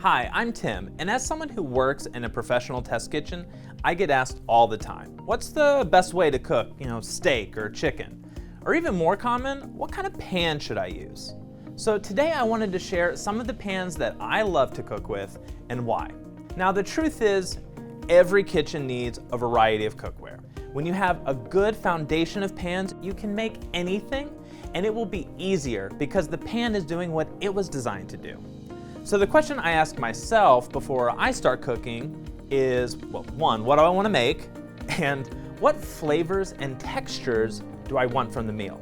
Hi, I'm Tim, and as someone who works in a professional test kitchen, I get asked all the time, what's the best way to cook, steak or chicken? Or even more common, what kind of pan should I use? So today I wanted to share some of the pans that I love to cook with and why. Now the truth is, every kitchen needs a variety of cookware. When you have a good foundation of pans, you can make anything, and it will be easier because the pan is doing what it was designed to do. So the question I ask myself before I start cooking is, well, one, what do I want to make? And what flavors and textures do I want from the meal?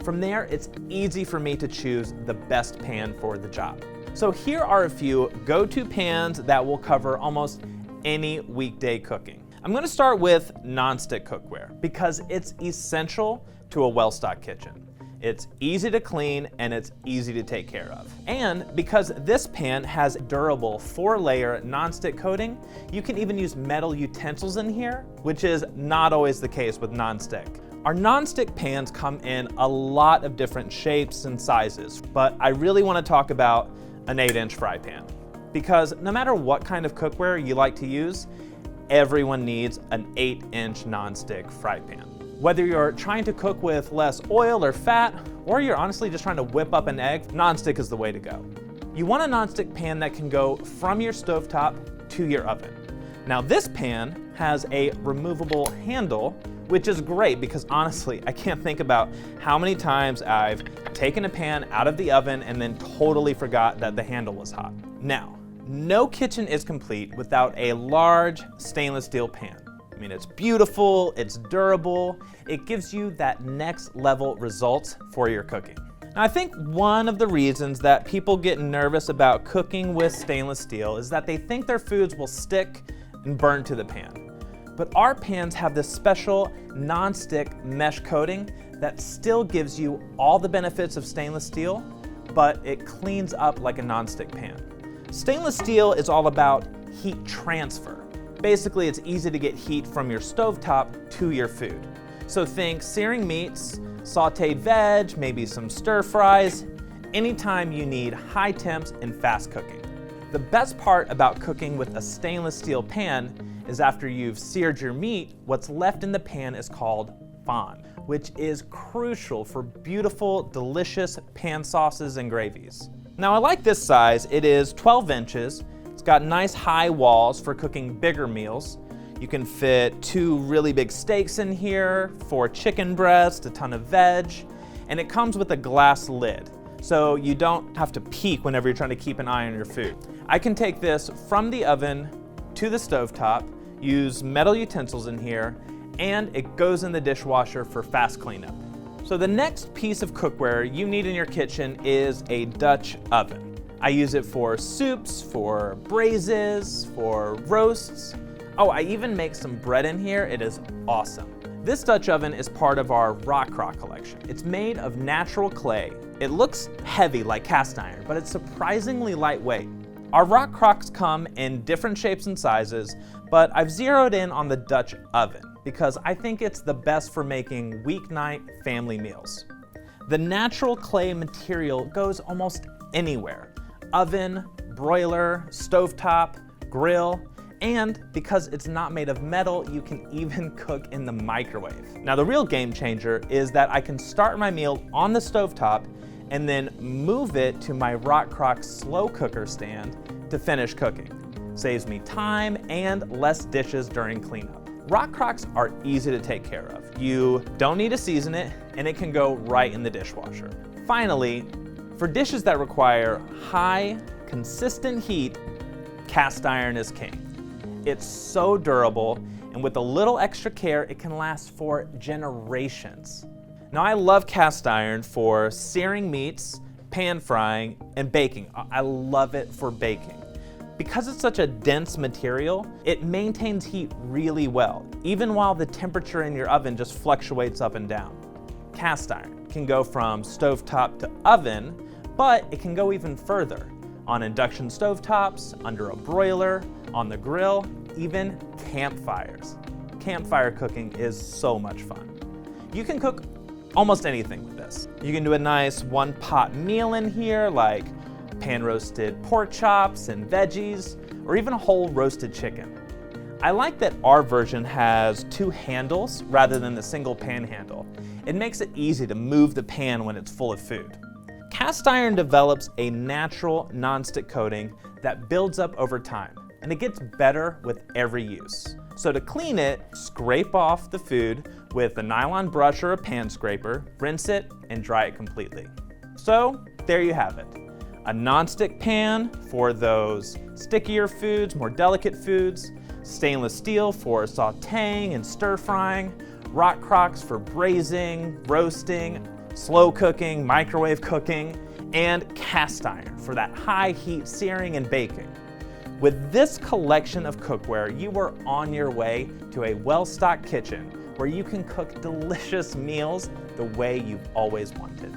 From there, it's easy for me to choose the best pan for the job. So here are a few go-to pans that will cover almost any weekday cooking. I'm going to start with nonstick cookware because it's essential to a well-stocked kitchen. It's easy to clean and it's easy to take care of. And because this pan has durable 4-layer nonstick coating, you can even use metal utensils in here, which is not always the case with nonstick. Our nonstick pans come in a lot of different shapes and sizes, but I really want to talk about an 8-inch fry pan. Because no matter what kind of cookware you like to use, everyone needs an 8-inch nonstick fry pan. Whether you're trying to cook with less oil or fat, or you're honestly just trying to whip up an egg, nonstick is the way to go. You want a nonstick pan that can go from your stovetop to your oven. Now this pan has a removable handle, which is great because honestly, I can't think about how many times I've taken a pan out of the oven and then totally forgot that the handle was hot. Now, no kitchen is complete without a large stainless steel pan. I mean, it's beautiful, it's durable, it gives you that next level results for your cooking. Now, I think one of the reasons that people get nervous about cooking with stainless steel is that they think their foods will stick and burn to the pan. But our pans have this special non-stick mesh coating that still gives you all the benefits of stainless steel, but it cleans up like a non-stick pan. Stainless steel is all about heat transfer. Basically, it's easy to get heat from your stovetop to your food. So think searing meats, sauteed veg, maybe some stir fries, anytime you need high temps and fast cooking. The best part about cooking with a stainless steel pan is after you've seared your meat, what's left in the pan is called fond, which is crucial for beautiful, delicious pan sauces and gravies. Now I like this size. It is 12 inches. It's got nice high walls for cooking bigger meals. You can fit 2 really big steaks in here, 4 chicken breasts, a ton of veg, and it comes with a glass lid, so you don't have to peek whenever you're trying to keep an eye on your food. I can take this from the oven to the stovetop, use metal utensils in here, and it goes in the dishwasher for fast cleanup. So the next piece of cookware you need in your kitchen is a Dutch oven. I use it for soups, for braises, for roasts. Oh, I even make some bread in here. It is awesome. This Dutch oven is part of our rock crock collection. It's made of natural clay. It looks heavy like cast iron, but it's surprisingly lightweight. Our rock crocks come in different shapes and sizes, but I've zeroed in on the Dutch oven because I think it's the best for making weeknight family meals. The natural clay material goes almost anywhere. Oven, broiler, stovetop, grill, and because it's not made of metal, you can even cook in the microwave. Now the real game changer is that I can start my meal on the stovetop and then move it to my rock crock slow cooker stand to finish cooking. Saves me time and less dishes during cleanup. Rock crocks are easy to take care of. You don't need to season it, and it can go right in the dishwasher. Finally, for dishes that require high, consistent heat, cast iron is king. It's so durable, and with a little extra care, it can last for generations. Now, I love cast iron for searing meats, pan frying, and baking. I love it for baking. Because it's such a dense material, it maintains heat really well, even while the temperature in your oven just fluctuates up and down. Cast iron can go from stovetop to oven, but it can go even further on induction stovetops, under a broiler, on the grill, even campfires. Campfire cooking is so much fun. You can cook almost anything with this. You can do a nice one-pot meal in here, like pan-roasted pork chops and veggies, or even a whole roasted chicken. I like that our version has 2 handles rather than the single pan handle. It makes it easy to move the pan when it's full of food. Cast iron develops a natural nonstick coating that builds up over time, and it gets better with every use. So to clean it, scrape off the food with a nylon brush or a pan scraper, rinse it, and dry it completely. So there you have it. A nonstick pan for those stickier foods, more delicate foods, stainless steel for sautéing and stir frying, rock crocks for braising, roasting, slow cooking, microwave cooking, and cast iron for that high heat searing and baking. With this collection of cookware, you are on your way to a well-stocked kitchen where you can cook delicious meals the way you've always wanted.